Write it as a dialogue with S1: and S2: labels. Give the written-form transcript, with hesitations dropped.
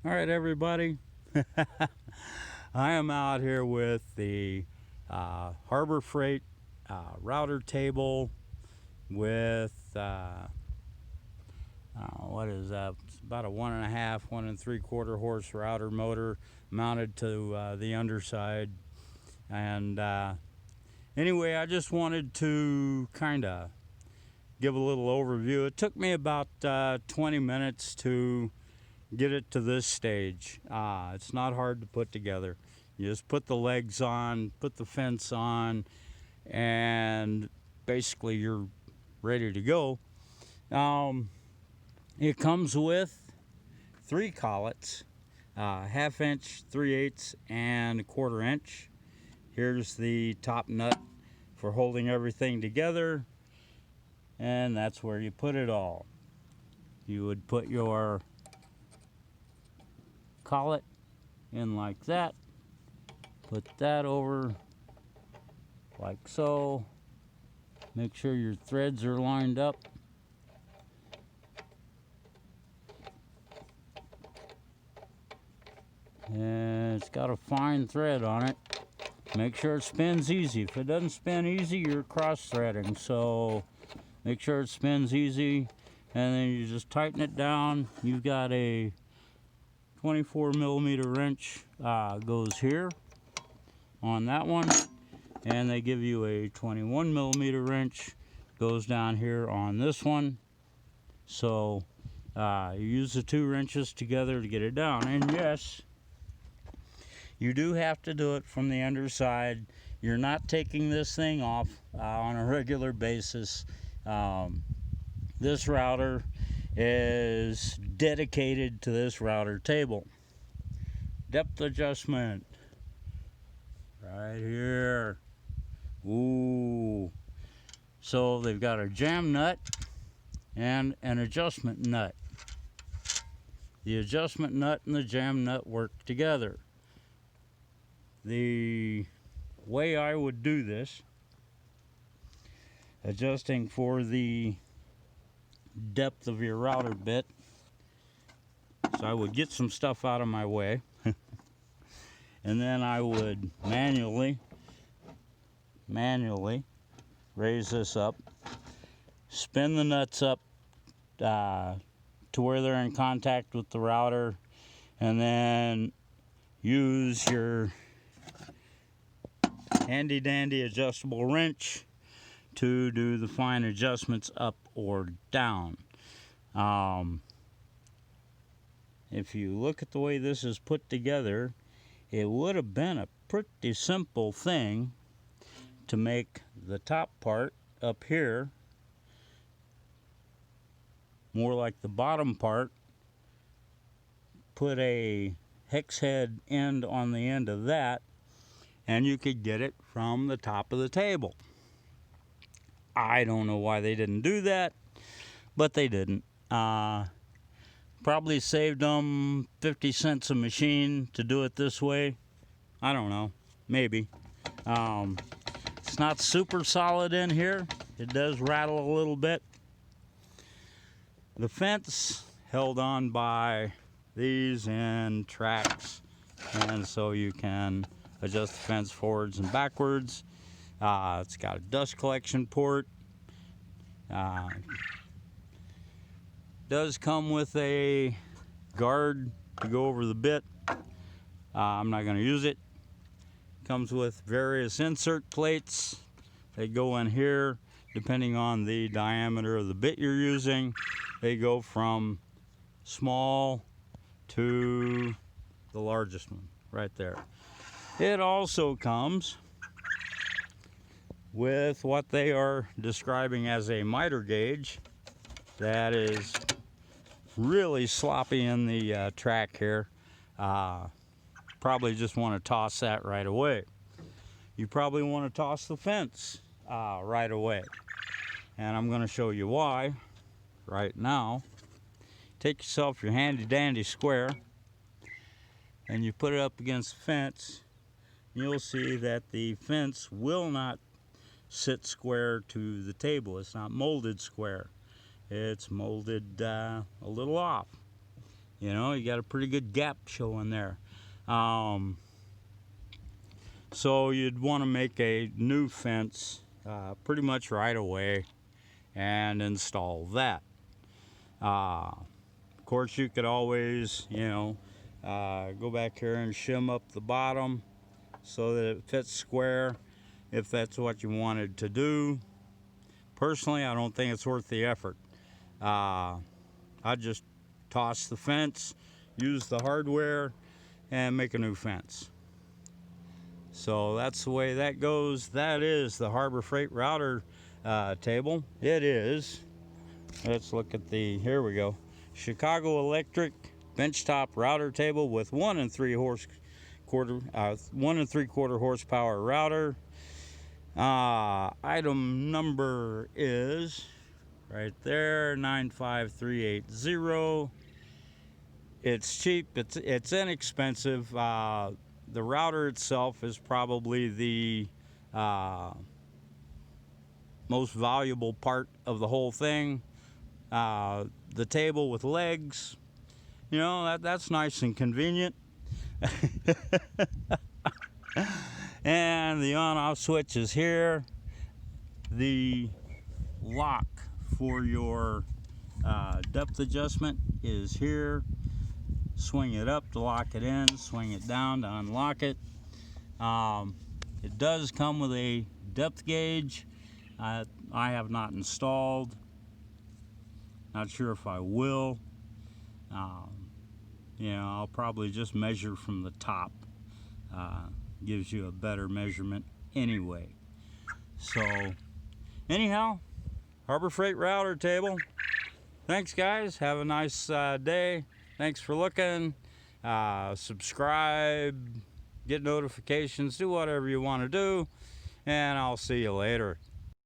S1: All right, everybody. I am out here with the Harbor Freight router table with what is that? It's about a 1.5, 1 3/4 horse router motor mounted to the underside. And anyway, I just wanted to kind of give a little overview. It took me about 20 minutes to get it to this stage. It's not hard to put together. You just put the legs on, put the fence on, and basically you're ready to go. It comes with 3 collets, 1/2 inch, 3/8, and 1/4 inch. Here's the top nut for holding everything together, and that's where you put it all. You would put your collet in like that, put that over like so, make sure your threads are lined up, and it's got a fine thread on it. Make sure it spins easy. If it doesn't spin easy, you're cross threading, so make sure it spins easy, and then you just tighten it down. You've got a 24mm wrench goes here on that one, and they give you a 21mm wrench goes down here on this one. So you use the 2 wrenches together to get it down. And yes, you do have to do it from the underside. You're not taking this thing off on a regular basis. This router is dedicated to this router table. Depth adjustment right here. Ooh. So they've got a jam nut and an adjustment nut. The adjustment nut and the jam nut work together. The way I would do this, adjusting for the depth of your router bit, so I would get some stuff out of my way and then I would manually raise this up, spin the nuts up to where they're in contact with the router, and then use your handy dandy adjustable wrench to do the fine adjustments up or down. If you look at the way this is put together, it would have been a pretty simple thing to make the top part up here more like the bottom part, put a hex head end on the end of that, and you could get it from the top of the table. I don't know why they didn't do that, but they didn't. Probably saved them 50 cents a machine to do it this way. I don't know, maybe. It's not super solid in here. It does rattle a little bit. The fence held on by these and tracks, and so you can adjust the fence forwards and backwards. It's got a dust collection port. Does come with a guard to go over the bit. I'm not going to use it. Comes with various insert plates. They go in here depending on the diameter of the bit you're using. They go from small to the largest one right there. It also comes with what they are describing as a miter gauge that is really sloppy in the track here. Probably just want to toss that right away. You probably want to toss the fence right away, and I'm going to show you why right now. Take yourself your handy dandy square and you put it up against the fence. You'll see that the fence will not sit square to the table. It's not molded square. It's molded a little off. You know, you got a pretty good gap showing there. So you'd want to make a new fence pretty much right away and install that. Of course, you could always, you know, go back here and shim up the bottom so that it fits square if that's what you wanted to do. Personally, I don't think it's worth the effort. I'd just toss the fence, use the hardware, and make a new fence. So that's the way that goes. That is the Harbor Freight router table. It is. Let's look at the, here we go. Chicago Electric benchtop router table with 1 3/4 horsepower router. Item number is right there, 95380. It's cheap. It's inexpensive. The router itself is probably the most valuable part of the whole thing. The table with legs, you know, that's nice and convenient. And the on-off switch is here. The lock for your depth adjustment is here. Swing it up to lock it in, swing it down to unlock it. It does come with a depth gauge. I have not installed. Not sure if I will. You know, I'll probably just measure from the top. Gives you a better measurement anyway. So, anyhow, Harbor Freight router table. Thanks, guys. Have a nice day. Thanks for looking. Subscribe, get notifications, do whatever you want to do, and I'll see you later.